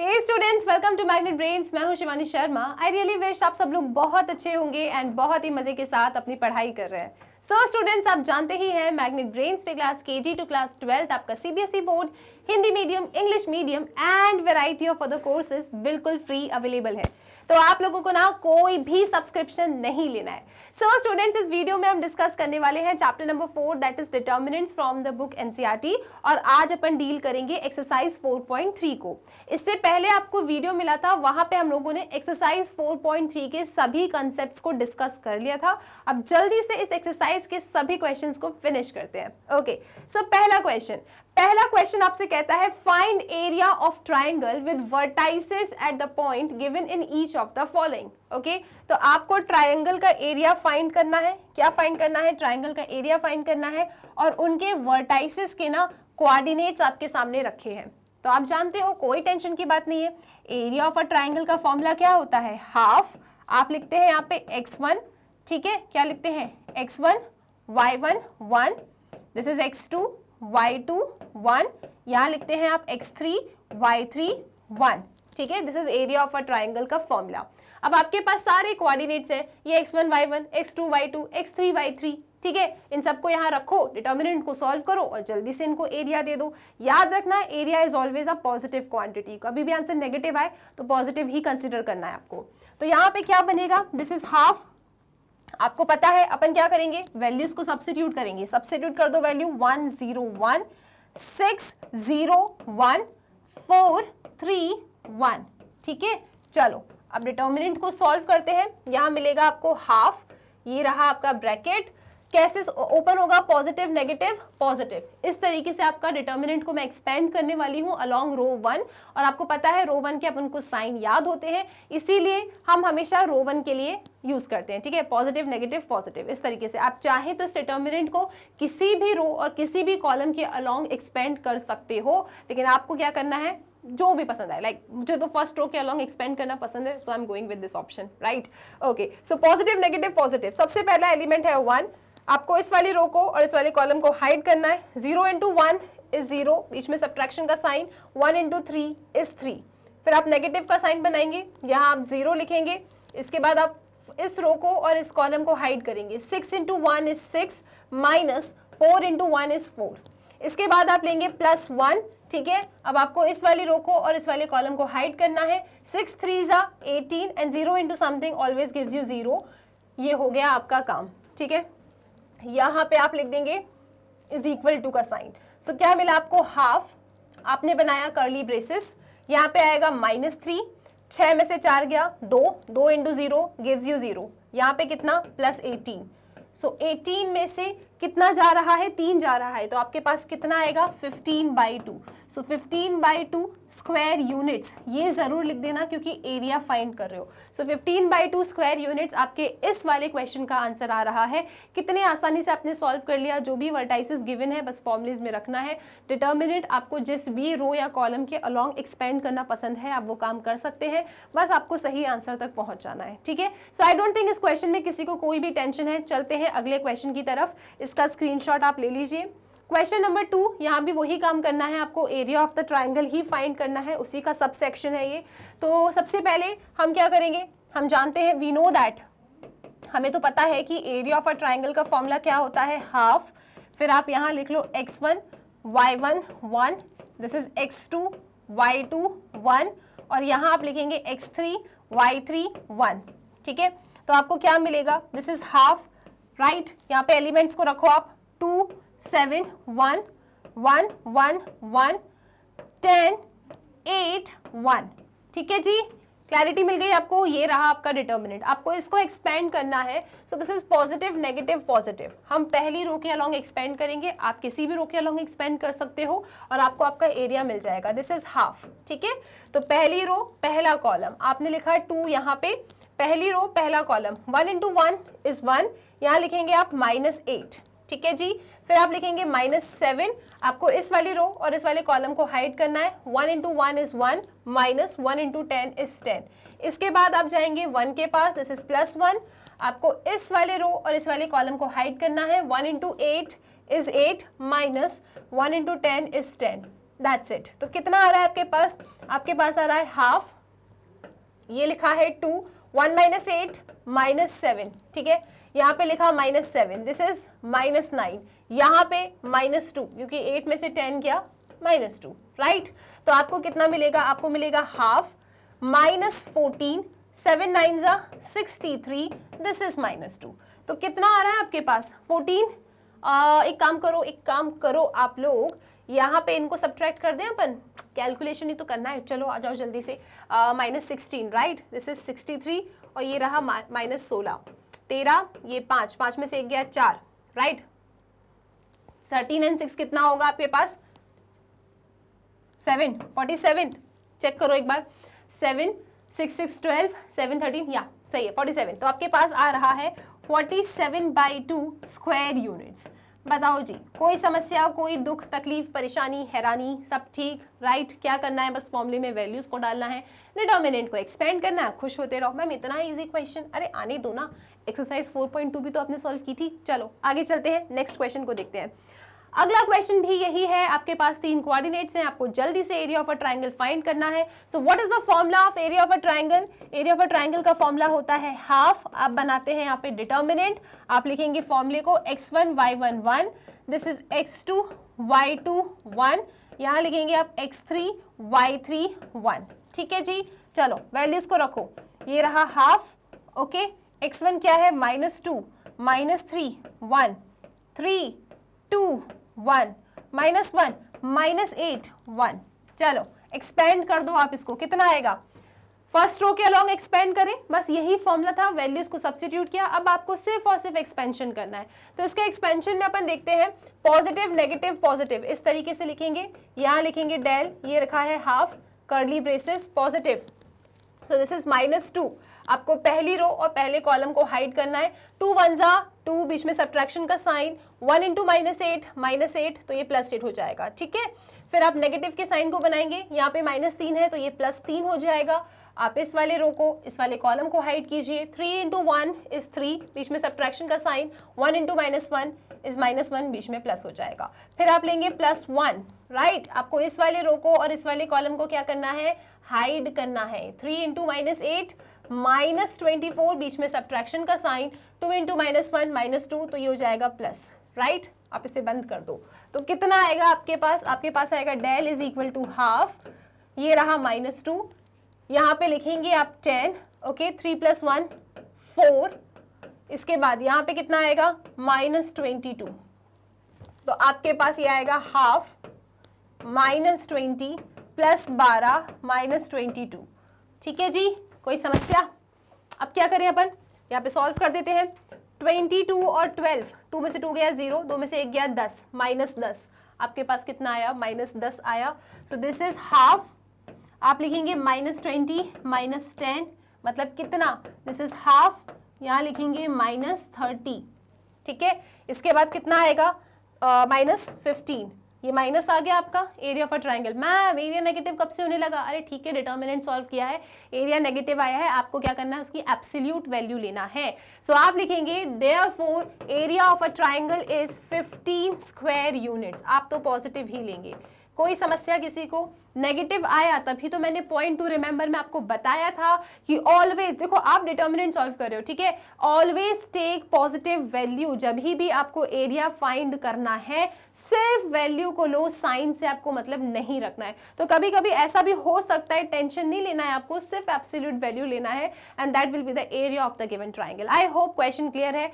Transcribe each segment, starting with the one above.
Hey students, welcome to magnet brains. मैं हूं Shivani Sharma. I really wish आप सब लोग बहुत अच्छे होंगे एंड बहुत ही मजे के साथ अपनी पढ़ाई कर रहे हैं। सो स्टूडेंट्स, आप जानते ही हैं मैग्नेट ब्रेन्स पे क्लास केजी टू क्लास 12 आपका CBSE board, Hindi medium, English medium and variety of other courses बिल्कुल फ्री अवेलेबल है। तो आप लोगों को ना कोई भी सब्सक्रिप्शन नहीं लेना है। सो स्टूडेंट्स, इस वीडियो में हम डिस्कस करने वाले हैं chapter number 4 that is determinants from the book NCERT और आज अपन डील करेंगे एक्सरसाइज 4.3 को। इससे पहले आपको वीडियो मिला था, वहां पे हम लोगों ने एक्सरसाइज 4.3 के सभी कॉन्सेप्ट्स को डिस्कस कर लिया था। अब जल्दी से इस एक्सरसाइज के सभी क्वेश्चंस को फिनिश करते हैं। ओके, सो पहला क्वेश्चन आपसे कहता है find area of triangle with vertices at the point given in each of the following. Okay, तो आपको ट्राइंगल का एरिया फाइंड करना है। क्या फाइंड करना है? ट्राइंगल का एरिया फाइंड करना है और उनके वर्टाइसेस के ना कोऑर्डिनेट्स आपके सामने रखे हैं। तो आप जानते हो, कोई टेंशन की बात नहीं है। एरिया ऑफ अ ट्राइंगल का फॉर्मूला क्या होता है? हाफ। आप लिखते हैं यहाँ पे x1, ठीक है, क्या लिखते हैं? x1 y1 1, this is x2 y2 1, यहाँ लिखते हैं आप x3 y3 1, ठीक है। This is area of a triangle का फॉर्मूला। अब आपके पास सारे कोऑर्डिनेट्स हैं, ये x1 y1 x2 y2 x3 y3, ठीक है। इन सबको यहाँ रखो, डिटर्मिनेंट को सॉल्व करो और जल्दी से इनको एरिया दे दो। याद रखना, area is always a positive quantity. कभी भी आंसर नेगेटिव आए तो पॉजिटिव ही कंसिडर करना है आपको। तो यहाँ पे क्या बनेगा? This is half. आपको पता है अपन क्या करेंगे? वैल्यूज को सब्स्टिट्यूट करेंगे। सब्स्टिट्यूट कर दो वैल्यू 1 0 1 6 0 1 4 3 1, ठीक है। चलो अब डिटर्मिनेंट को सॉल्व करते हैं। यहाँ मिलेगा आपको हाफ, ये रहा आपका ब्रैकेट। कैसे ओपन होगा? Positive negative positive. इस तरीके से आपका डिटर्मिनेंट को मैं एक्सपेंड करने वाली हूँ अलोंग रो 1। और आपको पता है रो 1 के अपन को साइन याद होते हैं, इसीलिए हम हमेशा रो 1 के लिए यूज करते हैं, ठीक है। पॉजिटिव नेगेटिव पॉजिटिव, इस तरीके से आप चाहें तो इस डिटर्मिनेंट को किसी भी रो और किसी भी कॉलम के अलोंग एक्सपेंड कर सकते हो, लेकिन आपको क्या करना है? जो भी पसंद है। लाइक मुझे तो फर्स्ट रो के अलोंग एक्सपेंड करना पसंद है, so I am going with this option, right. Okay, so positive negative positive. सबसे पहला एलिमेंट है 1। आपको इस वाली रो को और इस वाले कॉलम को हाइड करना है। 0 into 1 इज 0, बीच में सब्ट्रैक्शन का साइन। 1 into 3 is 3। फिर आप नेगेटिव का साइन बनाएंगे, यहाँ आप 0 लिखेंगे। इसके बाद आप इस रो को और इस कॉलम को हाइड करेंगे। 6 into 1 is 6 minus 4 into 1 is 4। इसके बाद आप लेंगे +1, ठीक है। अब आपको इस वाली रो को और इस वाले कॉलम को हाइड करना है। 6 3 18 and 0 into something always gives you 0। ये हो गया आपका काम, ठीक है। यहाँ पे आप लिख देंगे इज इक्वल टू का साइन। सो क्या मिला आपको? हाफ। आपने बनाया कर्ली ब्रेसेस, यहाँ पे आएगा -3। 6 में से 4 गया 2, 2 into 0 गिव्स यू 0। यहाँ पे कितना? +18। सो 18 में से कितना जा रहा है? 3 जा रहा है, तो आपके पास कितना आएगा? 15/2। सो 15/2 स्क्वायर यूनिट्स, ये जरूर लिख देना क्योंकि एरिया फाइंड कर रहे हो। सो 15/2 स्क्वायर यूनिट्स आपके इस वाले क्वेश्चन का आंसर आ रहा है। कितने आसानी से आपने सॉल्व कर लिया। जो भी वर्टाइसेस गिवन है बस फॉर्मुलेज में रखना है। डिटर्मिनेंट आपको जिस भी रो या कॉलम के अलोंग एक्सपेंड करना पसंद है, आप वो काम कर सकते हैं। बस आपको सही आंसर तक पहुंच जाना है, ठीक है। सो आई डोंट थिंक इस क्वेश्चन में किसी को कोई भी टेंशन है। चलते हैं अगले क्वेश्चन की तरफ। इसका स्क्रीनशॉट आप ले लीजिए। क्वेश्चन नंबर 2, यहाँ भी वही काम करना है आपको। Area of the triangle he find करना है, उसी का सब सेक्शन है ये। तो सबसे पहले हम क्या करेंगे? हम जानते हैं, वी नो दैट, हमें तो पता है कि एरिया ऑफ अ ट्राइंगल का फॉर्मूला क्या होता है? हाफ। फिर आप यहाँ लिख लो x1 y1 1, this is x2 y2 1 और यहाँ आप लिखेंगे x3 y3 1, ठीक है। तो आपको क्या मिलेगा? This is half, right. यहाँ पे एलिमेंट्स को रखो आप। 2 7 1 1 1 1 10 8 1, ठीक है जी। क्लैरिटी मिल गई आपको। ये रहा आपका डिटर्मिनेंट। आपको इसको एक्सपेंड करना है। सो this is positive negative positive. हम पहली रो के अलोंग एक्सपेंड करेंगे, आप किसी भी रो के अलोंग एक्सपेंड कर सकते हो और आपको आपका एरिया मिल जाएगा। दिस इज हाफ, ठीक है। तो पहली रो पहला कॉलम आपने लिखा 2, यहाँ पे पहली रो पहला कॉलम 1 into 1 इज 1, यहाँ लिखेंगे आप -8, ठीक है जी। फिर आप लिखेंगे -7। आपको इस वाली रो और इस वाले कॉलम को हाइड करना है। 1 into 1 is 1 minus 1 into 10 is 10। इसके बाद आप जाएंगे 1 के पास, दिस इज +1। आपको इस वाले रो और इस वाले कॉलम को हाइड करना है। 1 into 8 is 8 minus 1 into 10 is 10। That's it. तो कितना आ रहा है आपके पास? आपके पास आ रहा है हाफ, ये लिखा है 2, 1 माइनस 8 माइनस 7, ठीक है, यहाँ पे लिखा -7, दिस इज -9, यहाँ पे -2, क्योंकि 8 में से 10 क्या? -2, राइट। तो आपको कितना मिलेगा? आपको मिलेगा हाफ -14, 7 9 63, दिस इज -2। तो कितना आ रहा है आपके पास? 14। एक काम करो आप लोग, यहाँ पे इनको सब्ट्रैक्ट कर दें अपन, कैलकुलेशन ही तो करना है, चलो आ जाओ जल्दी से। -16, राइट, दिस इज 63, और ये रहा -16, 13, ये 5 में से एक गया 4, राइट। 13 and 6 कितना होगा आपके पास? 7, 47, चेक करो एक बार, 7 6 6 12, 7 13, या सही है 47। तो आपके पास आ रहा है 47/2 स्क्वायर यूनिट्स। बताओ जी, कोई समस्या, कोई दुख, तकलीफ, परेशानी, हैरानी, सब ठीक, राइट। क्या करना है? बस फॉर्मूले में वैल्यूज को डालना है, डिटर्मिनेंट को एक्सपेंड करना है, खुश होते रहो। मैम इतना इजी क्वेश्चन, अरे आने दो ना, एक्सरसाइज 4.2 भी तो आपने सॉल्व की थी। चलो आगे चलते हैं, नेक्स्ट क्वेश्चन को देखते हैं। अगला क्वेश्चन भी यही है, आपके पास 3 कोऑर्डिनेट्स हैं, आपको जल्दी से area of a triangle find करना है। So what is the formula of area of a triangle? Area of a triangle का फॉर्मूला होता है हाफ। आप बनाते हैं यहाँ पे डिटर्मिनेंट, आप लिखेंगे फॉर्मूले को x1 y1 1, this is x2 y2 1, यहाँ लिखेंगे आप x3 y3 1, ठीक है जी। चलो वैल्यूज को रखो, ये रहा हाफ, ओके, x1 क्या है? -2, -3 1, 3 2 1, -1 -8 1। चलो एक्सपेंड कर दो आप इसको, कितना आएगा? फर्स्ट रो के अलोंग एक्सपेंड करें, बस यही फॉर्मूला था, वैल्यूज को सब्स्टिट्यूट किया। अब आपको सिर्फ और सिर्फ एक्सपेंशन करना है। तो इसके एक्सपेंशन में अपन देखते हैं पॉजिटिव नेगेटिव पॉजिटिव, इस तरीके से लिखेंगे। यहाँ लिखेंगे डेल, ये रखा है हाफ, कर्ली ब्रेसेस, पॉजिटिव, तो दिस इज -2। आपको पहली रो और पहले कॉलम को हाइड करना है। 2 1 2, बीच में सब्ट्रैक्शन का साइन, 1 × -8 तो ये +8 हो जाएगा, ठीक है। फिर आप नेगेटिव के साइन को बनाएंगे, यहाँ पे -3 है तो ये +3 हो जाएगा। आप इस वाले रो को, इस वाले कॉलम को हाइड कीजिए। 3 × 1 इज 3, बीच में सब्ट्रैक्शन का साइन, 1 × -1 इज -1, बीच में प्लस हो जाएगा। फिर आप लेंगे +1, राइट। आपको इस वाले रो को और इस वाले कॉलम को क्या करना है? हाइड करना है। 3 × -8 -24, बीच में सब्ट्रैक्शन का साइन, 2 × -1 -2, तो ये हो जाएगा प्लस, राइट। आप इसे बंद कर दो, तो कितना आएगा आपके पास? आपके पास आएगा del is equal to half, ये रहा -2, यहाँ पे लिखेंगे आप 10, ओके, 3 + 1 4, इसके बाद यहाँ पे कितना आएगा? -22, तो आपके पास ये आएगा हाफ -20 + 12 -22, ठीक है जी। कोई समस्या? अब क्या करें अपन? यहाँ पे सॉल्व कर देते हैं। 22 और 12, 2 में से 2 गया 0, 2 में से 1 गया 10, -10, आपके पास कितना आया? -10 आया। सो दिस इज हाफ, आप लिखेंगे -20 -10, मतलब कितना? दिस इज हाफ, यहाँ लिखेंगे -30, ठीक है। इसके बाद कितना आएगा? -15, ये माइनस आ गया आपका area of a triangle. Ma'am area negative कब से होने लगा? अरे ठीक है, डिटर्मिनेंट सॉल्व किया है, एरिया नेगेटिव आया है, आपको क्या करना है? उसकी एब्सोल्यूट वैल्यू लेना है। सो आप लिखेंगे therefore area of a triangle is 15 square units. आप तो पॉजिटिव ही लेंगे। कोई समस्या किसी को? नेगेटिव आया तभी तो मैंने पॉइंट टू रिमेंबर में आपको बताया था कि ऑलवेज, देखो आप डिटर्मिनेंट सॉल्व कर रहे हो, ठीक है, ऑलवेज टेक पॉजिटिव वैल्यू। जब भी आपको एरिया फाइंड करना है सिर्फ वैल्यू को लो, साइन से आपको मतलब नहीं रखना है। तो कभी कभी ऐसा भी हो सकता है, टेंशन नहीं लेना है आपको, सिर्फ एब्सोल्यूट वैल्यू लेना है and that will be the area of the given triangle. I hope question clear है।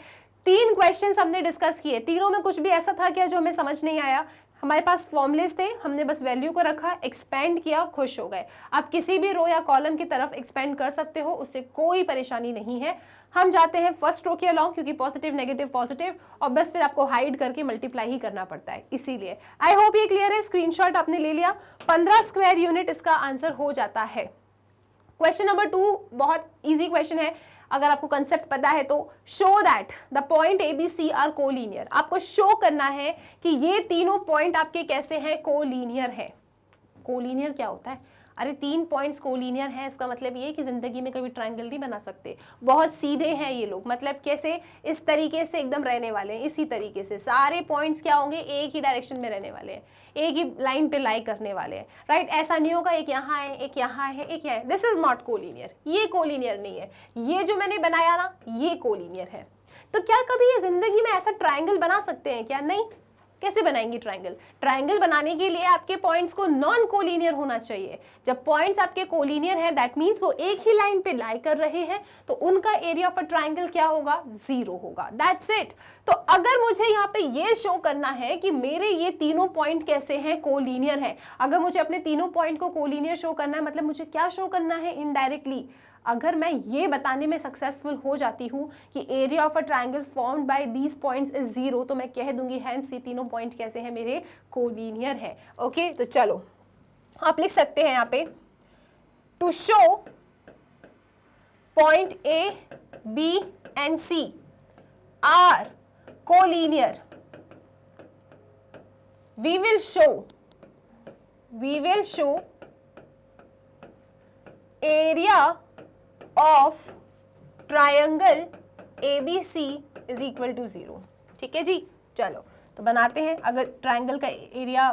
3 क्वेश्चंस हमने डिस्कस किए, तीनों में कुछ भी ऐसा था क्या जो हमें समझ नहीं आया? हमारे पास फॉर्मुलेस थे, हमने बस वैल्यू को रखा, एक्सपेंड किया, खुश हो गए। आप किसी भी रो या कॉलम की तरफ एक्सपेंड कर सकते हो, उससे कोई परेशानी नहीं है। हम जाते हैं फर्स्ट रो के अलोंग, क्योंकि पॉजिटिव नेगेटिव पॉजिटिव, और बस फिर आपको हाइड करके मल्टीप्लाई ही करना पड़ता है, इसीलिए। आई होप ये क्लियर है। स्क्रीनशॉट आपने ले लिया। 15 स्क्वायर यूनिट इसका आंसर हो जाता है। क्वेश्चन नंबर 2 बहुत ईजी क्वेश्चन है, अगर आपको कंसेप्ट पता है तो। Show that the point ABC are collinear. आपको शो करना है कि ये तीनों पॉइंट आपके कैसे हैं? कोलिनियर है। कोलिनियर क्या होता है? अरे 3 पॉइंट्स कोलिनियर हैं, इसका मतलब ये है कि जिंदगी में कभी ट्रायंगल नहीं बना सकते। बहुत सीधे हैं ये लोग, मतलब कैसे, इस तरीके से एकदम रहने वाले हैं, इसी तरीके से सारे पॉइंट्स क्या होंगे, एक ही डायरेक्शन में रहने वाले हैं, एक ही लाइन पे लाई करने वाले हैं, राइट। ऐसा नहीं होगा एक यहाँ है, एक यहाँ है, एक यहाँ है, दिस इज नॉट कोलिनियर, ये कोलिनियर नहीं है। ये जो मैंने बनाया ना, ये कोलिनियर है। तो क्या कभी ये जिंदगी में ऐसा ट्रायंगल बना सकते हैं क्या? नहीं। कैसे बनाएंगे ट्रायंगल? ट्रायंगल बनाने के लिए आपके पॉइंट्स को नॉन कोलिनियर होना चाहिए। जब पॉइंट्स आपके कोलिनियर हैं, दैट मींस वो एक ही लाइन पे लाई कर रहे हैं, तो उनका एरिया ऑफ अ ट्रायंगल क्या होगा? 0 होगा। That's it. तो अगर मुझे यहाँ पे ये शो करना है कि मेरे ये तीनों पॉइंट कैसे हैं, कोलिनियर हैं, अगर मुझे अपने तीनों पॉइंट को कोलिनियर शो करना है, मतलब मुझे क्या शो करना है? इनडायरेक्टली अगर मैं ये बताने में सक्सेसफुल हो जाती हूँ कि area of a triangle formed by these points is 0, तो मैं कह दूंगी हेंस ये तीनों पॉइंट कैसे हैं? मेरे कोलिनियर हैं। ओके, तो चलो आप लिख सकते हैं यहाँ पे, to show point A, B and C are collinear, we will show area of triangle ABC is equal to 0। ठीक है जी, चलो तो बनाते हैं। अगर ट्रायंगल का एरिया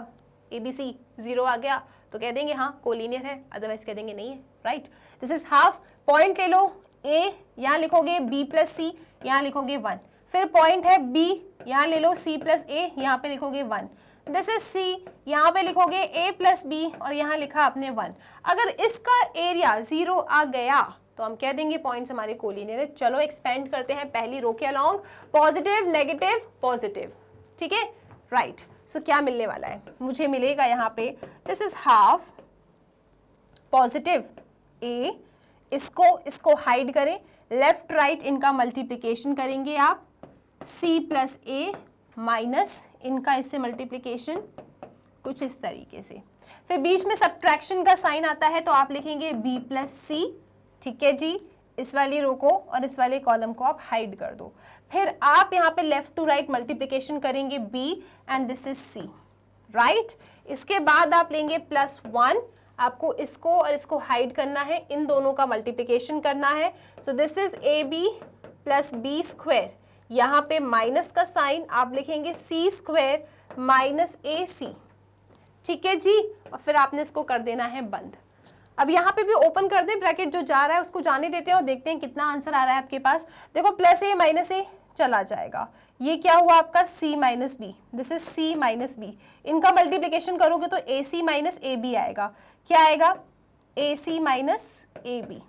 ABC 0 आ गया तो कह देंगे हाँ कोलिनियर है, अदरवाइज कह देंगे नहीं है, right. This is half. Point ले लो A, यहाँ लिखोगे B प्लस C, यहाँ लिखोगे 1। फिर पॉइंट है B, यहाँ ले लो C प्लस A, यहाँ पे लिखोगे 1। दिस इज C, यहाँ पे लिखोगे A प्लस B और यहाँ लिखा आपने 1। अगर इसका एरिया 0 आ गया तो हम कह देंगे पॉइंट्स हमारे कोलिनियर है। चलो एक्सपेंड करते हैं पहली रो के अलोंग, पॉजिटिव नेगेटिव पॉजिटिव, ठीक है, राइट। सो क्या मिलने वाला है? मुझे मिलेगा यहाँ पे this is half positive A, इसको हाइड करें, लेफ्ट राइट इनका मल्टीप्लिकेशन करेंगे आप, C प्लस A माइनस इनका इससे मल्टीप्लिकेशन कुछ इस तरीके से। फिर बीच में सब्ट्रैक्शन का साइन आता है तो आप लिखेंगे B प्लस C, ठीक है जी। इस वाली रो को और इस वाले कॉलम को आप हाइड कर दो। फिर आप यहाँ पे लेफ्ट टू राइट मल्टीप्लिकेशन करेंगे B and this is C, right. इसके बाद आप लेंगे +1, आपको इसको और इसको हाइड करना है, इन दोनों का मल्टीप्लिकेशन करना है। सो this is AB plus B square, यहाँ पे माइनस का साइन आप लिखेंगे C स्क्वायर माइनस AC, ठीक है जी। और फिर आपने इसको कर देना है बंद। अब यहाँ पे भी ओपन कर दें, ब्रैकेट जो जा रहा है उसको जाने देते हैं और देखते हैं कितना आंसर आ रहा है आपके पास। देखो प्लस A माइनस A चला जाएगा, ये क्या हुआ आपका C minus B, this is C minus B। इनका मल्टीप्लिकेशन करोगे तो AC माइनस AB आएगा। क्या आएगा? AC माइनस AB,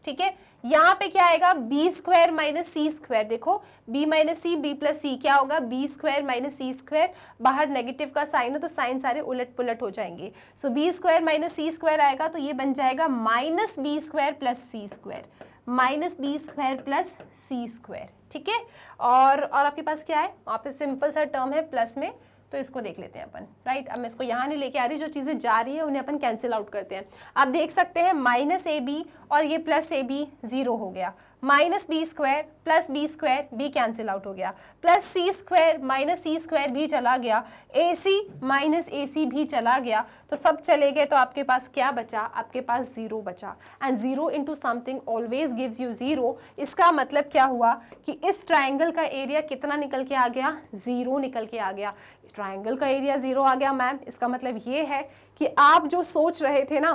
ठीक है। यहाँ पे क्या आएगा? B square minus C square. देखो B minus C, B plus C क्या होगा? B square minus C square. बाहर नेगेटिव का साइन है तो साइन सारे उलट पुलट हो जाएंगे। सो B square minus C square आएगा तो ये बन जाएगा minus B square plus C square, minus B square plus C square, ठीक है। और आपके पास क्या है? वहाँ पे सिंपल सा टर्म है प्लस में, तो इसको देख लेते हैं अपन, राइट। अब मैं इसको यहाँ नहीं लेके आ रही, जो चीज़ें जा रही है उन्हें अपन कैंसिल आउट करते हैं। आप देख सकते हैं माइनस AB और ये प्लस AB 0 हो गया, minus B square plus B square B cancel out हो गया, plus C square minus C square भी चला गया, AC माइनस AC भी चला गया, तो सब चले गए। तो आपके पास क्या बचा? आपके पास 0 बचा। And 0 into something always gives you 0। इसका मतलब क्या हुआ कि इस ट्राइंगल का एरिया कितना निकल के आ गया? 0 निकल के आ गया। ट्राइंगल का एरिया 0 आ गया मैम, इसका मतलब ये है कि आप जो सोच रहे थे ना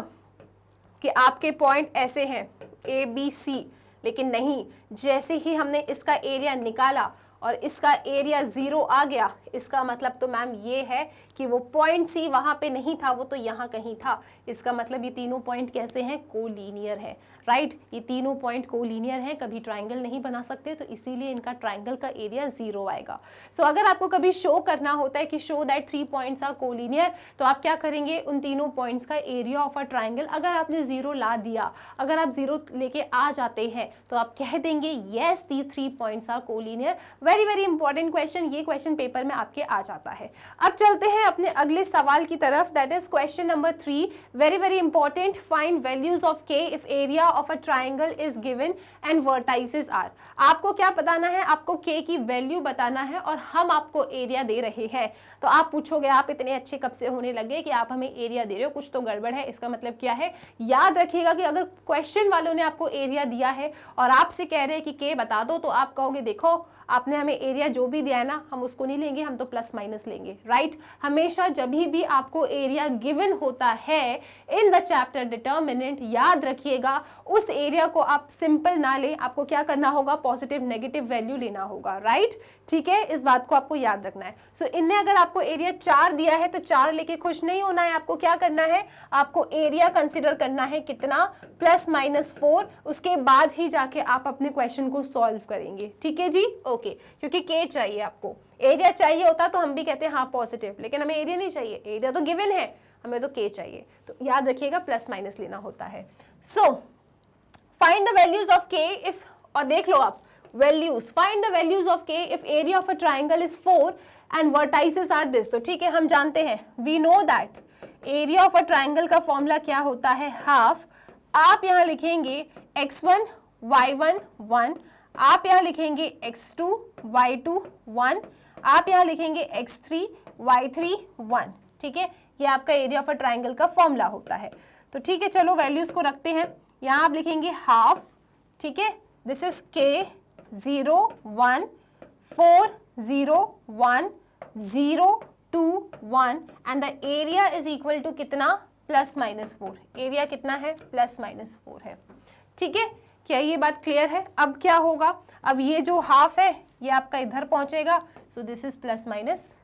कि आपके पॉइंट ऐसे हैं ABC, लेकिन नहीं, जैसे ही हमने इसका एरिया निकाला और इसका एरिया 0 आ गया, इसका मतलब तो मैम ये है कि वो पॉइंट C वहाँ पे नहीं था, वो तो यहाँ कहीं था। इसका मतलब ये तीनों पॉइंट कैसे हैं? कोलिनियर है, राइट। ये तीनों पॉइंट कोलिनियर हैं, कभी ट्राइंगल नहीं बना सकते, तो इसीलिए इनका ट्राइंगल का एरिया 0 आएगा। सो अगर आपको कभी शो करना होता है कि show that 3 points are collinear, तो आप क्या करेंगे? उन तीनों पॉइंट्स का एरिया ऑफ अ ट्राइंगल, अगर आपने 0 ला दिया, अगर आप 0 लेके आ जाते हैं तो आप कह देंगे yes the 3 points are collinear. Very very important question, ये क्वेश्चन पेपर में आपके आ जाता है। अब चलते हैं अपने अगले सवाल की तरफ, that is question number 3, very very important, find values of k if area of a triangle is given and vertices are. आपको क्या बताना है, आपको के की वैल्यू बताना है और हम आपको एरिया दे रहे हैं। तो आप पूछोगे आप इतने अच्छे कब से होने लगे कि आप हमें एरिया दे रहे हो, कुछ तो गड़बड़ है। इसका मतलब क्या है, याद रखिएगा कि अगर क्वेश्चन वालों ने आपको एरिया दिया है और आपसे कह रहे हैं कि के बता दो, तो आप कहोगे देखो आपने हमें एरिया जो भी दिया है ना, हम उसको नहीं लेंगे, हम तो प्लस माइनस लेंगे, राइट। हमेशा जब भी आपको एरिया गिवन होता है इन द चैप्टर डिटर्मिनेंट, याद रखिएगा उस एरिया को आप सिंपल ना लें, आपको क्या करना होगा, पॉजिटिव नेगेटिव वैल्यू लेना होगा, राइट। ठीक है, इस बात को आपको याद रखना है। सो इनने अगर आपको एरिया 4 दिया है तो 4 लेके खुश नहीं होना है, आपको क्या करना है, आपको एरिया कंसिडर करना है कितना, प्लस माइनस 4, उसके बाद ही जाके आप अपने क्वेश्चन को सॉल्व करेंगे। ठीक है जी, ओके। क्योंकि के चाहिए, आपको एरिया चाहिए होता तो हम भी कहते हैं हाँ पॉजिटिव, लेकिन हमें एरिया नहीं चाहिए, एरिया तो गिवन है, हमें तो के चाहिए। तो याद रखिएगा प्लस माइनस लेना होता है। So find the values of k if, और देख लो आप values, find the values of k if area of a triangle is 4 and vertices are this. तो ठीक है, हम जानते हैं, we know that area of a triangle का फॉर्मूला क्या होता है, हाफ। आप यहां लिखेंगे x1 y1 1, आप यहां लिखेंगे x2 y2 1, आप यहां लिखेंगे x3 y3 1। ठीक है, ये आपका एरिया ऑफ अ ट्राइंगल का फॉर्मूला होता है। तो ठीक है, चलो वैल्यूज को रखते हैं। यहां आप लिखेंगे हाफ, ठीक है, दिस इज के 0 1 4 0 1 0 2 1 and the area is equal to कितना, प्लस माइनस 4। एरिया कितना है, प्लस माइनस 4 है। ठीक है, क्या ये बात क्लियर है। अब क्या होगा, अब ये जो हाफ है ये आपका इधर पहुंचेगा, सो दिस इज प्लस माइनस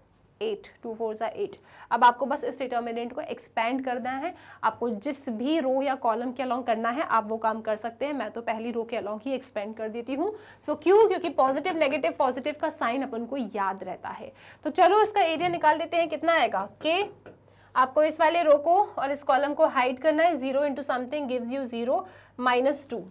8, 2 4 8। अब आपको बस इस डिटर्मिनेंट को एक्सपेंड करना है, आपको जिस भी रो या कॉलम के अलोंग करना है आप वो काम कर सकते हैं। मैं तो पहली रो के अलोंग ही एक्सपेंड कर देती हूँ। सो क्यों, क्योंकि पॉजिटिव नेगेटिव पॉजिटिव का साइन अपन को याद रहता है। तो चलो इसका एरिया निकाल देते हैं, कितना आएगा, के आपको इस वाले रो को और इस कॉलम को हाइड करना है, 0 into something gives you 0 minus 2।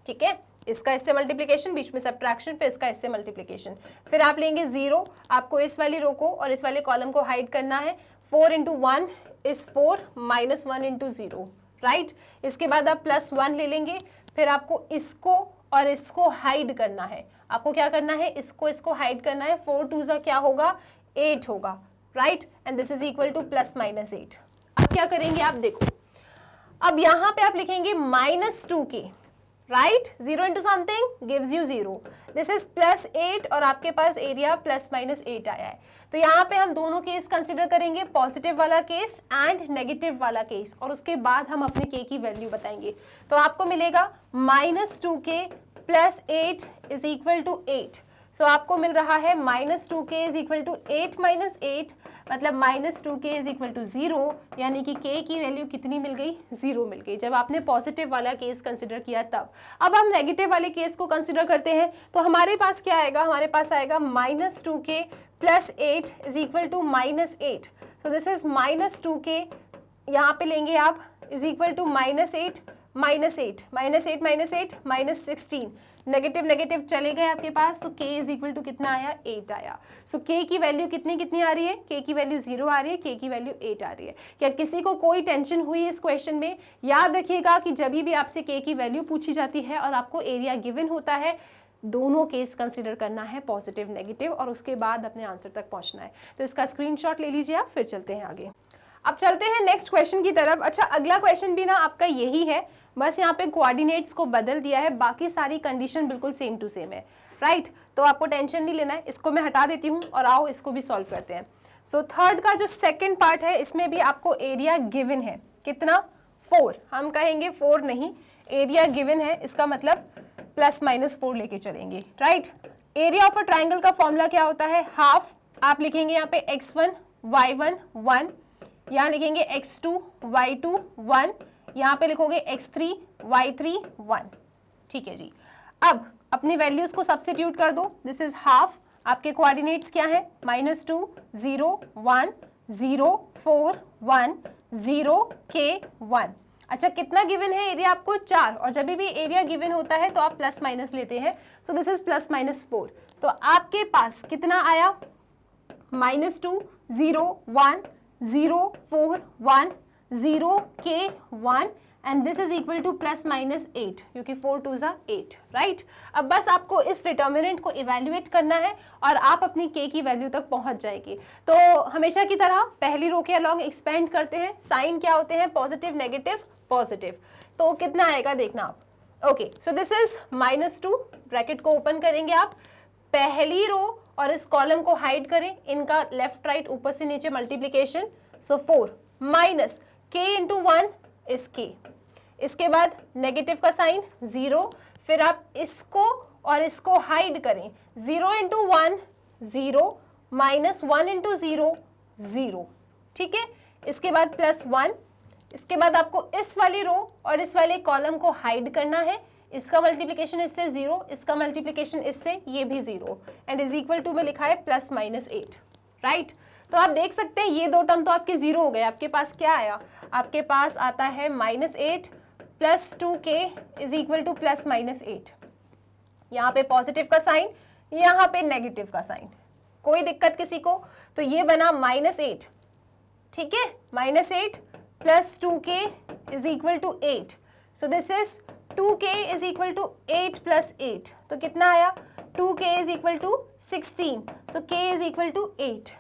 ठीक है, इसका इससे मल्टीप्लिकेशन, बीच में सब्ट्रैक्शन, फिर इसका इससे मल्टीप्लिकेशन, फिर आप लेंगे 0, आपको इस वाली रो को और इस वाले कॉलम को हाइड करना है, 4 into 1 is 4 minus 1 into 0, right. इसके बाद आप प्लस 1 ले लेंगे, फिर आपको इसको और इसको हाइड करना है। आपको क्या करना है, इसको हाइड करना है, 4 2 ज़ा क्या होगा, 8 होगा, right, and this is equal two plus minus 8। अब क्या करेंगे आप देखो, अब यहां पे आप लिखेंगे माइनस 2 के, right, 0 into something gives you 0, this is plus 8 और आपके पास एरिया प्लस माइनस 8 आया है। तो यहाँ पे हम दोनों केस कंसिडर करेंगे, पॉजिटिव वाला केस एंड नेगेटिव वाला केस, और उसके बाद हम अपने के की वैल्यू बताएंगे। तो आपको मिलेगा माइनस 2 के प्लस 8 इज इक्वल टू 8। सो आपको मिल रहा है माइनस 2 के इज इक्वल टू 8 माइनस 8, मतलब माइनस 2 के इज इक्वल टू 0, यानी कि के की वैल्यू कितनी मिल गई, 0 मिल गई, जब आपने पॉजिटिव वाला केस कंसिडर किया तब। अब हम नेगेटिव वाले केस को कंसिडर करते हैं, तो हमारे पास क्या आएगा, हमारे पास आएगा माइनस 2 के plus 8 is equal to minus 8। So this is minus 2 के, यहाँ पे लेंगे आप, is equal to minus 8 minus 8 minus 8 minus 8 minus 16, negative negative चले गए आपके पास, तो k इज इक्वल टू कितना आया, 8 आया। सो k की वैल्यू कितनी आ रही है, k की वैल्यू 0 आ रही है, k की वैल्यू 8 आ रही है। क्या किसी को कोई टेंशन हुई इस क्वेश्चन में। याद रखिएगा कि जब भी आपसे k की वैल्यू पूछी जाती है और आपको एरिया गिवन होता है, दोनों केस कंसिडर करना है, पॉजिटिव नेगेटिव, और उसके बाद अपने आंसर तक पहुंचना है। तो इसका स्क्रीनशॉट ले लीजिए आप, फिर चलते हैं आगे। अब चलते हैं नेक्स्ट क्वेश्चन की तरफ। अच्छा, अगला क्वेश्चन भी ना आपका यही है, बस यहाँ पे कोऑर्डिनेट्स को बदल दिया है, बाकी सारी कंडीशन बिल्कुल सेम टू सेम है, राइट। तो आपको टेंशन नहीं लेना है, इसको मैं हटा देती हूँ और आओ इसको भी सॉल्व करते हैं। सो थर्ड का जो सेकंड पार्ट है, इसमें भी आपको एरिया गिवन है, कितना, 4, हम कहेंगे 4 नहीं, एरिया गिवन है, इसका मतलब प्लस माइनस 4 लेके चलेंगे, right. Area of a triangle का फॉर्मूला क्या होता है, हाफ। आप लिखेंगे यहाँ पे x1 y1 1, यहाँ लिखेंगे x2 y2 1, यहाँ पे लिखोगे x3 y3 1। ठीक है जी, अब अपनी वैल्यूज को सब्स्टिट्यूट कर दो, दिस इज हाफ। आपके कोऑर्डिनेट्स क्या है, -2 0 1 0 4 1 0 k 1। अच्छा कितना गिवन है एरिया आपको 4, और जब भी एरिया गिवन होता है तो आप प्लस माइनस लेते हैं, so this is plus minus 4। तो आपके पास कितना आया, -2 0 1 0 4 1 0 k 1 and this is equal two plus minus 8, क्योंकि 4 2 ज़ा 8, राइट। अब बस आपको इस डिटर्मिनेंट को इवेल्युएट करना है और आप अपनी k की वैल्यू तक पहुंच जाएगी। तो हमेशा की तरह पहली रो के अलॉन्ग एक्सपेंड करते हैं, साइन क्या होते हैं, पॉजिटिव नेगेटिव पॉजिटिव, तो कितना आएगा देखना आप। Okay, so this is -2, bracket को ओपन करेंगे आप, पहली रो और इस कॉलम को हाइड करें, इनका लेफ्ट राइट ऊपर से नीचे multiplication, so 4 minus k into 1 is k, इसके बाद नेगेटिव का साइन 0, फिर आप इसको और इसको हाइड करें, 0 इंटू 1 0 माइनस 1 इंटू 0 0, ठीक है। इसके बाद +1, इसके बाद आपको इस वाली रो और इस वाले कॉलम को हाइड करना है, इसका मल्टीप्लिकेशन इससे 0, इसका मल्टीप्लिकेशन इससे, ये भी 0, एंड इज इक्वल टू में लिखा है +-8, राइट। तो आप देख सकते हैं ये दो टर्म तो आपके 0 हो गए, आपके पास क्या आया, आपके पास आता है -8 + 2k इज इक्वल टू +-8, यहाँ पे पॉजिटिव का साइन, यहाँ पे नेगेटिव का साइन, कोई दिक्कत किसी को, तो ये बना -8, ठीक है, -8 + 2k is equal to 8, so this is 2k is equal to 8 + 8, तो कितना आया, 2k is equal to 16, so k is equal to 8,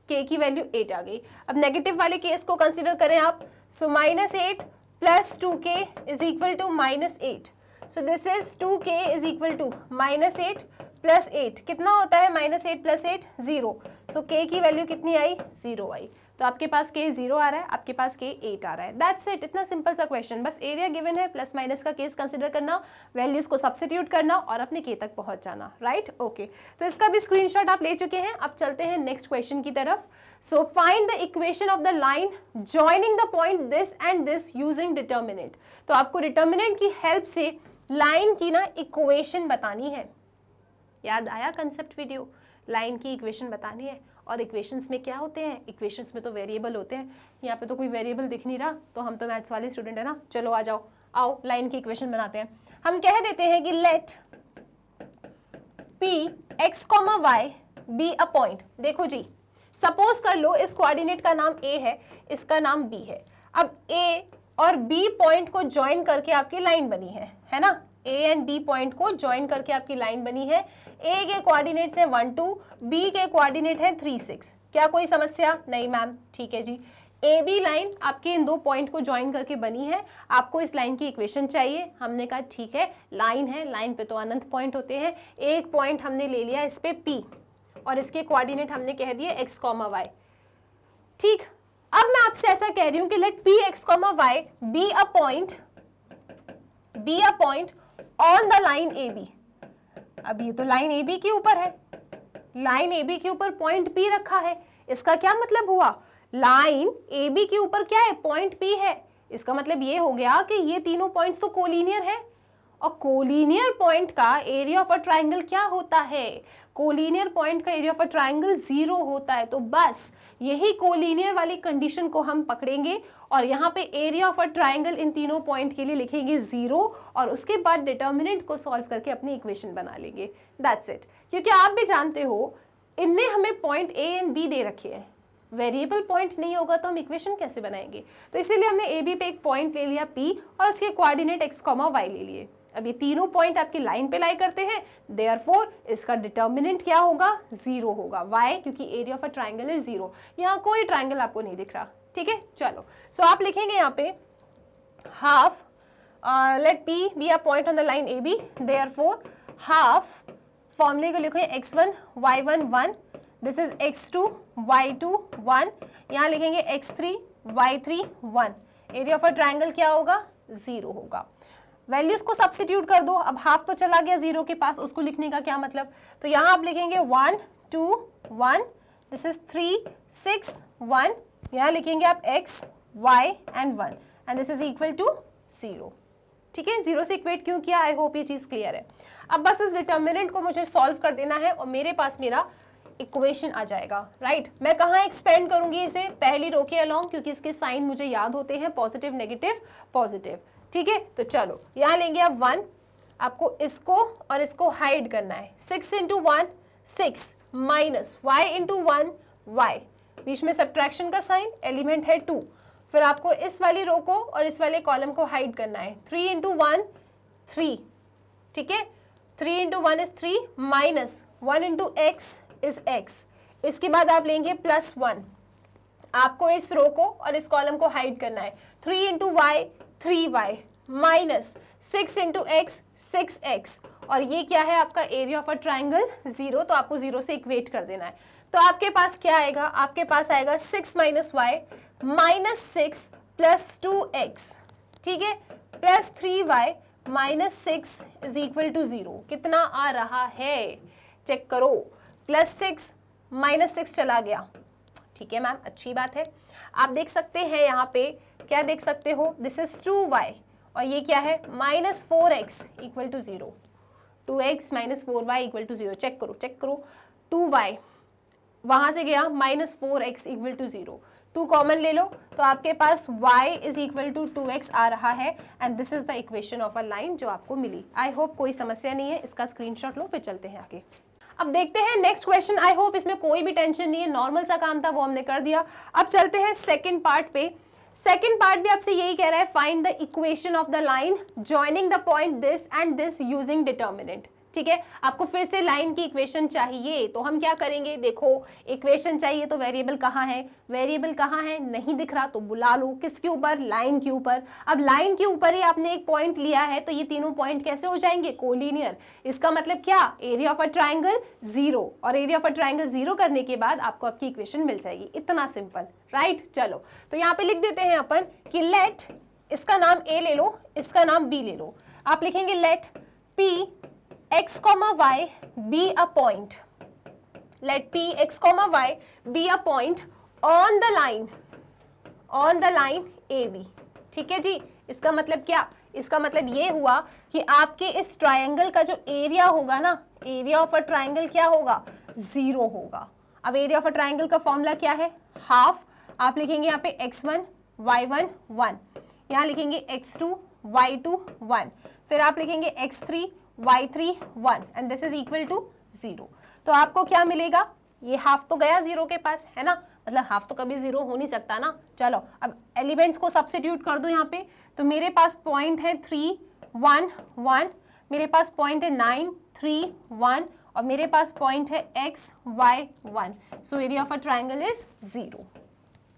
k की वैल्यू 8 आ गई। अब नेगेटिव वाले केस को कंसीडर करें आप, so -8 + 2k is equal to -8, so this is 2k is equal to -8 + 8, कितना होता है -8 + 8 0, सो k की वैल्यू कितनी आई, 0 आई। तो आपके पास k 0 आ रहा है, आपके पास k 8 आ रहा है, दैट्स इट। इतना सिंपल सा क्वेश्चन, बस एरिया गिवन है, प्लस माइनस का केस कंसिडर करना, वैल्यूज को सब्स्टिट्यूट करना और अपने k तक पहुंच जाना, राइट। ओके, तो इसका भी स्क्रीनशॉट आप ले चुके हैं। अब चलते हैं नेक्स्ट क्वेश्चन की तरफ। सो find the equation of the line joining the point this and this using determinant. तो आपको डिटर्मिनेंट की हेल्प से लाइन की ना इक्वेशन बतानी है। याद आया कंसेप्ट वीडियो, लाइन की इक्वेशन बतानी है। और इक्वेशंस में क्या होते हैं, इक्वेशंस में तो वेरिएबल होते हैं, यहाँ पे तो कोई वेरिएबल दिख नहीं रहा, तो हम तो मैथ्स वाले स्टूडेंट है ना, चलो आ जाओ, आओ लाइन की इक्वेशन बनाते हैं। हम कह देते हैं कि let p x, y be a point. देखो जी, सपोज कर लो इस कोऑर्डिनेट का नाम a है, इसका नाम b है। अब a और b पॉइंट को ज्वाइन करके आपकी लाइन बनी है ना, a एंड b पॉइंट को ज्वाइन करके आपकी लाइन बनी है। a के कोऑर्डिनेट्स हैं 1 2, b के कोऑर्डिनेट है 3 6। क्या कोई समस्या? नहीं मैम, ठीक है जी। ए बी लाइन आपके इन दो पॉइंट को ज्वाइन करके बनी है, आपको इस लाइन की इक्वेशन चाहिए। हमने कहा ठीक है, लाइन है, लाइन पे तो अनंत पॉइंट होते हैं। एक पॉइंट हमने ले लिया इस पे p और इसके कोऑर्डिनेट हमने कह दिए x, y। ठीक, अब मैं आपसे ऐसा कह रही हूं कि let p x, y be a point on the line A B. अब ये तो लाइन ए बी के ऊपर है, लाइन ए बी के ऊपर पॉइंट P रखा है। इसका क्या मतलब हुआ, लाइन ए बी के ऊपर क्या है, पॉइंट P है। इसका मतलब ये हो गया कि ये तीनों पॉइंट्स तो कोलिनियर है, और कोलिनियर पॉइंट का एरिया ऑफ अ ट्राइंगल क्या होता है, कोलिनियर पॉइंट का एरिया ऑफ अ ट्राइंगल 0 होता है। तो बस यही कोलिनियर वाली कंडीशन को हम पकड़ेंगे और यहाँ पे area of a triangle in तीनों पॉइंट के लिए लिखेंगे 0 और उसके बाद डिटर्मिनेंट को सॉल्व करके अपनी इक्वेशन बना लेंगे। That's it. क्योंकि आप भी जानते हो इनने हमें पॉइंट ए एंड बी दे रखे हैं, वेरिएबल पॉइंट नहीं होगा तो हम इक्वेशन कैसे बनाएंगे। तो इसीलिए हमने ए बी पे एक पॉइंट ले लिया P और उसके कोऑर्डिनेट x, y ले लिए। अब ये तीनों पॉइंट आपकी लाइन पे लाई करते हैं, देयरफॉर इसका डिटर्मिनेंट क्या होगा, 0 होगा। Why? क्योंकि area of a triangle is 0। यहाँ कोई ट्राइंगल आपको नहीं दिख रहा, ठीक है। चलो, सो आप लिखेंगे यहाँ पे half, let P be a point on the line A B, therefore half, फॉर्मूले को लिखें x1 y1 1, this is x2 y2 1, यहाँ लिखेंगे x3 y3 1। Area of a triangle क्या होगा, 0 होगा। वैल्यूज को सब्स्टिट्यूट कर दो। अब हाफ तो चला गया 0 के पास, उसको लिखने का क्या मतलब, तो यहाँ आप लिखेंगे 1 2 1, दिस इज 3 6 1, यहाँ लिखेंगे आप x y and 1 and this is equal to 0। ठीक है, 0 से इक्वेट क्यों किया, आई होप ये चीज क्लियर है। अब बस इस डिटर्मिनेंट को मुझे सॉल्व कर देना है और मेरे पास मेरा इक्वेशन आ जाएगा, राइट। मैं कहाँ एक्सपेंड करूंगी इसे, पहली रो के अलॉन्ग, क्योंकि इसके साइन मुझे याद होते हैं, पॉजिटिव नेगेटिव पॉजिटिव, ठीक है। तो चलो यहाँ लेंगे आप 1, आपको इसको और इसको हाइड करना है। 6 into 1 6 minus y into 1 y, बीच में सब्ट्रैक्शन का साइन, एलिमेंट है 2। फिर आपको इस वाली रो को और इस वाले कॉलम को हाइड करना है। 3 इंटू 1 3, ठीक है। 3 into 1 is 3 minus 1 into x is x। इसके बाद आप लेंगे +1, आपको इस रो को और इस कॉलम को हाइड करना है। 3 into y 3y minus 6 into x 6x, और ये क्या है आपका एरिया ऑफ अ ट्राइंगल 0, तो आपको 0 से इक्वेट कर देना है। तो आपके पास क्या आएगा, आपके पास आएगा 6 minus Y minus 6 plus 2x, ठीक है, plus 3y minus 6 is equal to 0। कितना आ रहा है चेक करो, +6 माइनस 6 चला गया, ठीक है मैम, अच्छी बात है। आप देख सकते हैं यहाँ पे, क्या देख सकते हो, दिस इज 2y, और ये क्या है minus 4x equal to 0। 2x minus 4y equal to 0, check करो चेक करो। 2y वहां से गया minus 4x equal to 0, 2 common ले लो, तो आपके पास y is equal to 2x आ रहा है, and this is the equation of a line जो आपको मिली। आई होप कोई समस्या नहीं है, इसका स्क्रीनशॉट लो, फिर चलते हैं आगे। अब देखते हैं नेक्स्ट क्वेश्चन। आई होप इसमें कोई भी टेंशन नहीं है, नॉर्मल सा काम था वो हमने कर दिया। अब चलते हैं सेकंड पार्ट पे। सेकंड पार्ट भी आपसे यही कह रहा है, find the equation of the line joining the point this and this using determinant, ठीक है। आपको फिर से लाइन की इक्वेशन चाहिए, तो हम क्या करेंगे, देखो इक्वेशन चाहिए तो वेरिएबल कहाँ है, वेरिएबल कहाँ है, नहीं दिख रहा तो बुला लो, किसके ऊपर, लाइन के ऊपर। अब लाइन के ऊपर ही आपने एक पॉइंट लिया है, तो ये तीनों पॉइंट कैसे हो जाएंगे, कोलिनियर। इसका मतलब क्या, एरिया ऑफ अ ट्राइंगल 0, और एरिया ऑफ अ ट्राइंगल 0 करने के बाद आपको आपकी इक्वेशन मिल जाएगी, इतना सिंपल, राइट। चलो तो यहाँ पे लिख देते हैं अपन कि लेट, इसका नाम A ले लो, इसका नाम B ले लो। आप लिखेंगे late P x, y be a point, let p x, y be a point on the line AB, ठीक है जी। इसका मतलब क्या, इसका मतलब ये हुआ कि आपके इस ट्रायंगल का जो एरिया होगा ना, एरिया ऑफ अ ट्रायंगल क्या होगा, 0 होगा। अब एरिया ऑफ अ ट्रायंगल का फॉर्मूला क्या है, हाफ। आप लिखेंगे यहाँ पे x1 y1 1, यहाँ लिखेंगे x2 y2 1, फिर आप लिखेंगे x3 y3 1, and this is equal to 0। तो आपको क्या मिलेगा, ये हाफ तो गया 0 के पास, है ना, मतलब हाफ तो कभी 0 हो नहीं सकता ना। चलो अब एलिमेंट्स को सब्स्टिट्यूट कर दो यहाँ पे, तो मेरे पास पॉइंट है 3 1 1, मेरे पास पॉइंट है 9 3 1, और मेरे पास पॉइंट है x y 1, so area of a triangle is 0।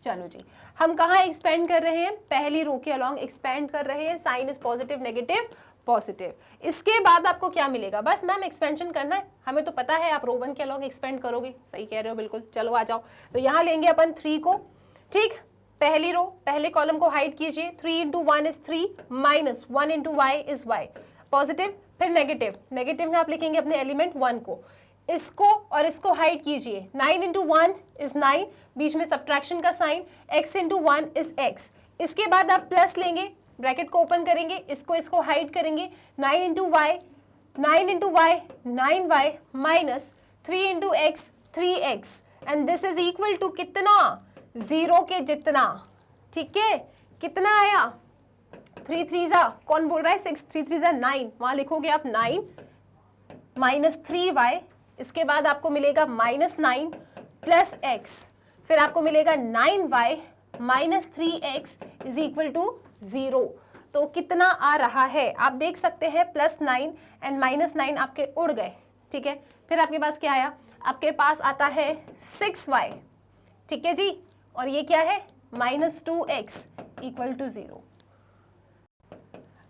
चलो जी, हम कहाँ एक्सपेंड कर रहे हैं, पहली रो के अलॉन्ग एक्सपेंड कर रहे हैं, sign is positive negative positive. इसके बाद आपको क्या मिलेगा, बस मैम एक्सपेंशन करना है, हमें तो पता है आप रो 1 के अलॉन्ग एक्सपेंड करोगे, सही कह रहे हो बिल्कुल। चलो आ जाओ, तो यहाँ लेंगे अपन 3 को, ठीक, पहली रो पहले कॉलम को हाइड कीजिए। 3 into 1 is 3 minus 1 into y is y, positive, फिर नेगेटिव, नेगेटिव में आप लिखेंगे अपने एलिमेंट 1 को, इसको और इसको हाइड कीजिए। 9 इंटू 1 इज 9, बीच में सब्ट्रैक्शन का sign, x into 1 is x। इसके बाद आप प्लस लेंगे, ब्रैकेट को ओपन करेंगे, इसको हाइड करेंगे, 9 into y 9y minus 3 into x 3x, and this is equal to कितना, 0 के जितना, ठीक है। कितना आया, 3 3 जा, कौन बोल रहा है 6, 3 3 जा 9, वहां लिखोगे आप 9 माइनस 3y, इसके बाद आपको मिलेगा -9 प्लस x, फिर आपको मिलेगा 9y minus 3x is equal to 0। तो कितना आ रहा है, आप देख सकते हैं +9 एंड -9 आपके उड़ गए, ठीक है। फिर आपके पास क्या आया, आपके पास आता है 6y, ठीक है जी, और ये क्या है -2x इक्वल टू 0।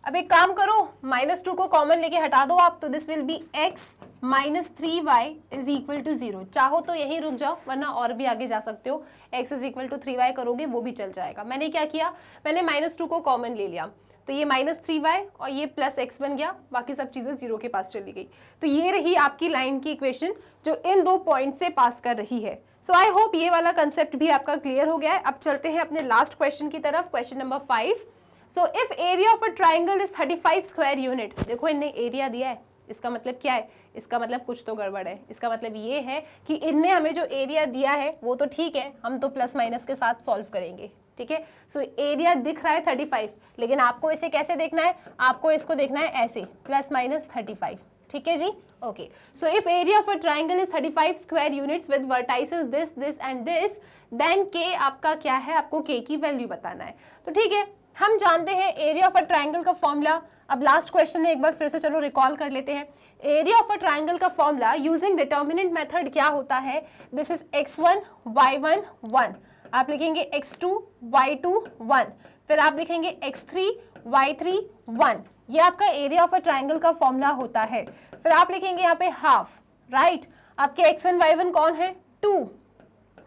अब एक काम करो, -2 को कॉमन लेके हटा दो आप, तो this will be x minus 3y is equal to 0। चाहो तो यहीं रुक जाओ, वरना और भी आगे जा सकते हो, x is equal to 3y करोगे वो भी चल जाएगा। मैंने क्या किया, मैंने -2 को कॉमन ले लिया, तो ये -3y और ये +x बन गया, बाकी सब चीज़ें 0 के पास चली गई। तो ये रही आपकी लाइन की इक्वेशन जो इन 2 पॉइंट से पास कर रही है। सो आई होप ये वाला कंसेप्ट भी आपका क्लियर हो गया है। अब चलते हैं अपने लास्ट क्वेश्चन की तरफ, question number 5। So if area of a triangle is 35 square unit, देखो इनने एरिया दिया है, इसका मतलब क्या है, इसका मतलब कुछ तो गड़बड़ है। इसका मतलब ये है कि इनने हमें जो एरिया दिया है वो तो ठीक है, हम तो प्लस माइनस के साथ सॉल्व करेंगे, ठीक है। सो एरिया दिख रहा है 35, लेकिन आपको इसे कैसे देखना है, आपको इसको देखना है ऐसे प्लस माइनस 35, ठीक है जी। Okay, so if area of a triangle is 35 square units with vertices this this and this, then k आपका क्या है, आपको के की वैल्यू बताना है। तो ठीक है, हम जानते हैं एरिया ऑफ अ ट्राइंगल का फॉर्मूला। अब लास्ट क्वेश्चन है, एक बार फिर से चलो रिकॉल कर लेते हैं। एरिया ऑफ अ ट्राइंगल का फॉर्मूला यूजिंग डिटर्मिनेंट मेथड क्या होता है, दिस इज x1 y1 1, आप लिखेंगे x2 y2 1, फिर आप लिखेंगे x3 y3 1, ये आपका एरिया ऑफ अ ट्राइंगल का फॉर्मूला होता है। फिर आप लिखेंगे यहाँ पे हाफ, राइट, आपके x1 y1 कौन है, 2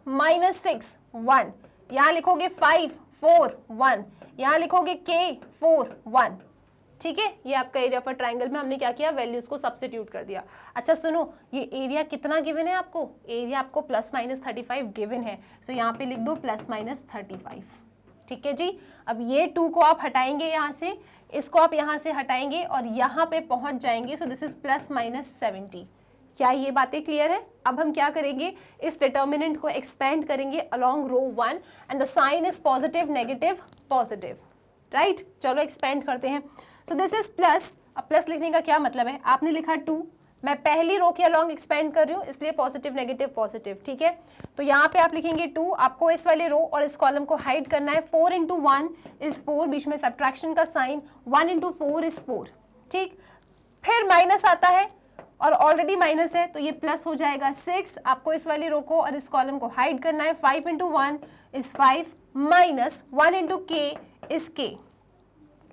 -6 1, यहाँ लिखोगे 5 4 1, यहाँ लिखोगे k 4 1, ठीक है। ये आपका एरिया ऑफ अ ट्राइंगल में हमने क्या किया, वैल्यूज को सब्स्टिट्यूट कर दिया। अच्छा सुनो, ये एरिया कितना गिवन है आपको, एरिया आपको प्लस माइनस 35 गिवन है, सो यहाँ पे लिख दो प्लस माइनस 35, ठीक है जी। अब ये 2 को आप हटाएंगे यहाँ से, इसको आप यहाँ से हटाएंगे और यहाँ पे पहुंच जाएंगे, सो दिस इज प्लस माइनस 70। क्या ये बातें क्लियर है? अब हम क्या करेंगे, इस डिटर्मिनेंट को एक्सपेंड करेंगे along row 1 and the sign is positive negative positive, right. चलो एक्सपेंड करते हैं। सो दिस इज प्लस, अब प्लस लिखने का क्या मतलब है, आपने लिखा 2, मैं पहली रो के अलोंग एक्सपेंड कर रही हूँ इसलिए पॉजिटिव नेगेटिव पॉजिटिव, ठीक है। तो यहाँ पे आप लिखेंगे 2, आपको इस वाले रो और इस कॉलम को हाइड करना है। 4 × 1 इज 4, बीच में सब्ट्रैक्शन का साइन, 1 × 4 इज 4, ठीक। फिर माइनस आता है और ऑलरेडी माइनस है तो ये प्लस हो जाएगा 6, आपको इस वाली रो को और इस कॉलम को हाइड करना है। 5 × 1 is 5 minus 1 × k is k,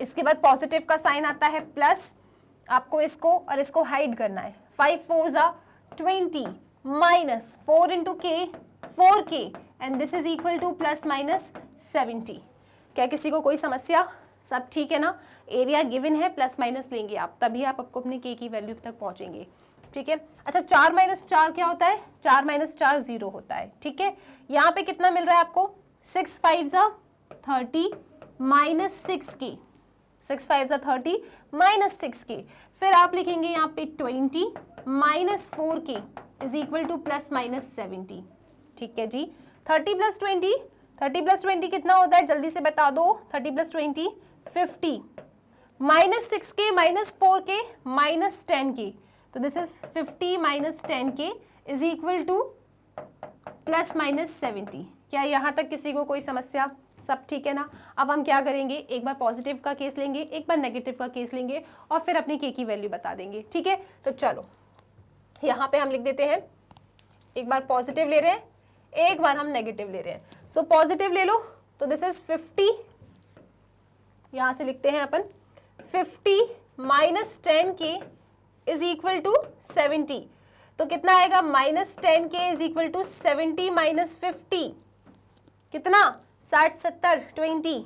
इसके बाद पॉजिटिव का साइन आता है प्लस, आपको इसको और इसको हाइड करना है। 5 4 20 minus 4 × k 4k and this is equal two plus minus 70। क्या किसी को कोई समस्या? सब ठीक है ना? एरिया गिवन है, प्लस माइनस लेंगे आप, तभी आप आपको अपने k की वैल्यू तक पहुंचेंगे, ठीक है। अच्छा 4 - 4 क्या होता है? 4 - 4 0 होता है, ठीक है। यहाँ पे कितना मिल रहा है आपको? 6 5 30 माइनस 6k, 6 5 30 माइनस 6k, फिर आप लिखेंगे यहाँ पे 20 minus 4k is equal two plus minus 70, ठीक है जी। 30 + 20, 30 + 20 कितना होता है, जल्दी से बता दो। 30 + 20 50 minus 6k minus 4k minus 10k, तो this is 50 minus 10k is equal two plus minus 70। क्या यहाँ तक किसी को कोई समस्या? सब ठीक है ना? अब हम क्या करेंगे, एक बार पॉजिटिव का केस लेंगे, एक बार नेगेटिव का केस लेंगे और फिर अपनी के की वैल्यू बता देंगे, ठीक है। तो चलो यहाँ पे हम लिख देते हैं, एक बार पॉजिटिव ले रहे हैं, एक बार हम नेगेटिव ले रहे हैं। सो पॉजिटिव ले लो तो दिस इज 50, यहाँ से लिखते हैं अपन 50 minus 10k is equal to 70, तो कितना आएगा, minus 10k is equal to 70 minus 50, कितना, 60 70 20,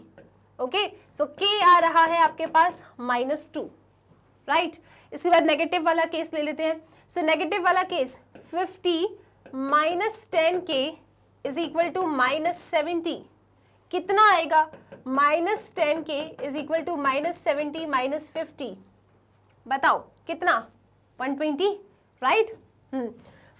ओके। सो k आ रहा है आपके पास -2, राइट। इसके बाद नेगेटिव वाला केस ले लेते हैं। सो नेगेटिव वाला case 50 minus 10k is equal to -70, कितना आएगा, -10k is equal to -70 minus 50, बताओ कितना, 120, राइट।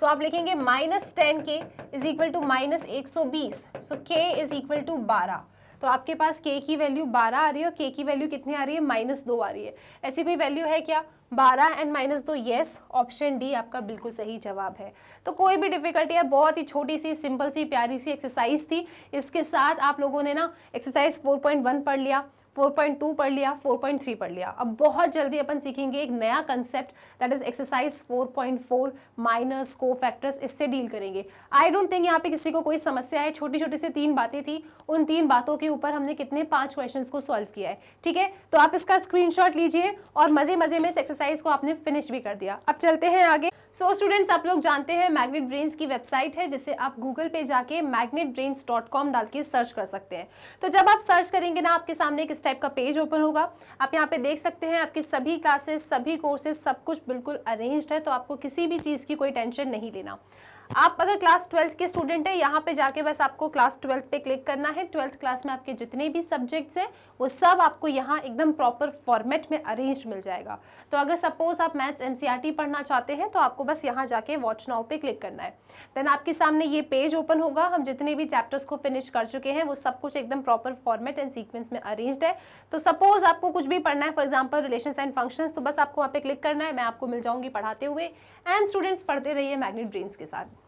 सो आप लिखेंगे -10k is equal to -120, so k is equal to 12। तो आपके पास k की वैल्यू 12 आ रही है और k की वैल्यू कितनी आ रही है, -2 आ रही है। ऐसी कोई वैल्यू है क्या, 12 एंड -2? यस, ऑप्शन डी आपका बिल्कुल सही जवाब है। तो कोई भी डिफिकल्टी है, बहुत ही छोटी सी सिंपल सी प्यारी सी एक्सरसाइज थी। इसके साथ आप लोगों ने ना एक्सरसाइज 4.1 पढ़ लिया, 4.2 पढ़ लिया, 4.3 पढ़ लिया। अब बहुत जल्दी अपन सीखेंगे एक नया concept, that is exercise 4.4 minors cofactors, इससे डील करेंगे। आई डोंट थिंक यहाँ पे किसी को कोई समस्या है। छोटी छोटी सी 3 बातें थी, उन 3 बातों के ऊपर हमने कितने 5 क्वेश्चंस को सॉल्व किया है, ठीक है। तो आप इसका स्क्रीनशॉट लीजिए और मजे मजे में इस एक्सरसाइज को आपने फिनिश भी कर दिया। अब चलते हैं आगे। सो स्टूडेंट्स, आप लोग जानते हैं मैग्नेट ब्रेन्स की वेबसाइट है, जिसे आप गूगल पे जाके magnetbrains.com डाल के सर्च कर सकते हैं। तो जब आप सर्च करेंगे ना, आपके सामने एक टाइप का पेज ओपन होगा। आप यहाँ पे देख सकते हैं आपकी सभी क्लासेस, सभी कोर्सेज, सब कुछ बिल्कुल अरेंज्ड है, तो आपको किसी भी चीज़ की कोई टेंशन नहीं लेना। आप अगर क्लास 12th के स्टूडेंट है, यहाँ पे जाके बस आपको क्लास 12th पे क्लिक करना है। 12th क्लास में आपके जितने भी सब्जेक्ट्स हैं वो सब आपको यहाँ एकदम प्रॉपर फॉर्मेट में अरेंज मिल जाएगा। तो अगर सपोज आप मैथ्स एनसीईआरटी पढ़ना चाहते हैं तो आपको बस यहाँ जाके वॉच नाउ पे क्लिक करना है। देन आपके सामने ये पेज ओपन होगा। हम जितने भी चैप्टर्स को फिनिश कर चुके हैं वो सब कुछ एकदम प्रॉपर फॉर्मेट एंड सीक्वेंस में अरेंज्ड है। तो सपोज आपको कुछ भी पढ़ना है, for example relations and functions, तो बस आपको वहाँ पे क्लिक करना है। मैं आपको मिल जाऊंगी पढ़ाते हुए, एंड स्टूडेंट्स पढ़ते रहिए मैग्नेट ब्रेन्स के साथ।